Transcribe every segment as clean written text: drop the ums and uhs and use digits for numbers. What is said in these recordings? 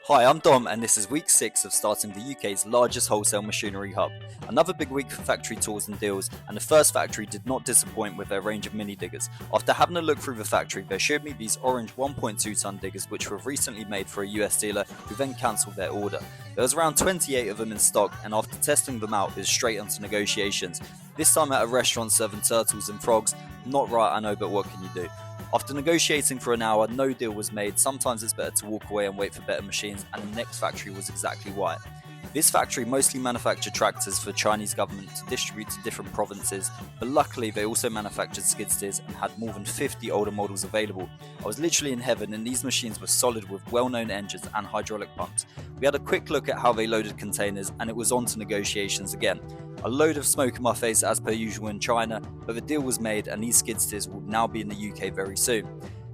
Hi, I'm Dom, and this is week 6 of starting the UK's largest wholesale machinery hub. Another big week for factory tours and deals, and the first factory did not disappoint with their range of mini diggers. After having a look through the factory, they showed me these orange 1.2 ton diggers which were recently made for a US dealer who then cancelled their order. There was around 28 of them in stock, and after testing them out, it was straight onto negotiations. This time at a restaurant serving turtles and frogs. Not right, I know, but what can you do? After negotiating for an hour, no deal was made. Sometimes it's better to walk away and wait for better machines, and the next factory was exactly why. This factory mostly manufactured tractors for the Chinese government to distribute to different provinces, but luckily they also manufactured skid steers and had more than 50 older models available. I was literally in heaven, and these machines were solid with well-known engines and hydraulic pumps. We had a quick look at how they loaded containers, and it was on to negotiations again. A load of smoke in my face as per usual in China, but the deal was made and these skid steers will now be in the UK very soon.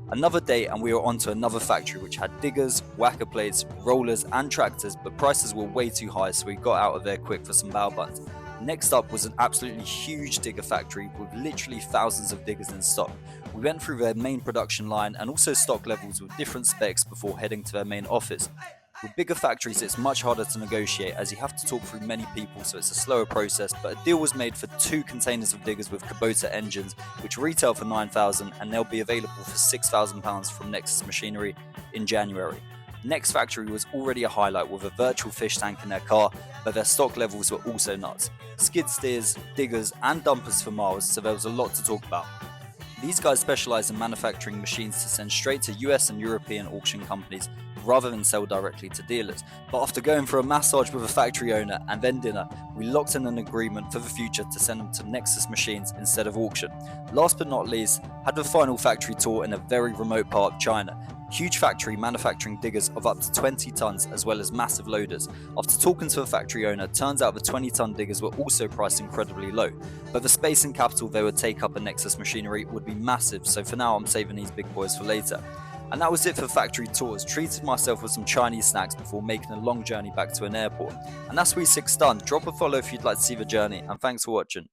Another day and we were on to another factory which had diggers, whacker plates, rollers and tractors, but prices were way too high, so we got out of there quick for some bow buns. Next up was an absolutely huge digger factory with literally thousands of diggers in stock. We went through their main production line and also stock levels with different specs before heading to their main office. With bigger factories, it's much harder to negotiate as you have to talk through many people, so it's a slower process, but a deal was made for 2 containers of diggers with Kubota engines, which retail for $9,000 and they'll be available for £6,000 from Nexus Machinery in January. Next factory was already a highlight with a virtual fish tank in their car, but their stock levels were also nuts. Skid steers, diggers and dumpers for miles, so there was a lot to talk about. These guys specialise in manufacturing machines to send straight to US and European auction companies rather than sell directly to dealers. But after going for a massage with a factory owner and then dinner, we locked in an agreement for the future to send them to Nexus machines instead of auction. Last but not least, had the final factory tour in a very remote part of China. Huge factory manufacturing diggers of up to 20 tons as well as massive loaders. After talking to a factory owner, turns out the 20-ton diggers were also priced incredibly low, but the space and capital they would take up in Nexus Machinery would be massive, so for now I'm saving these big boys for later. And that was it for factory tours. Treated myself with some Chinese snacks before making a long journey back to an airport. And that's week 6 done. Drop a follow if you'd like to see the journey, and thanks for watching.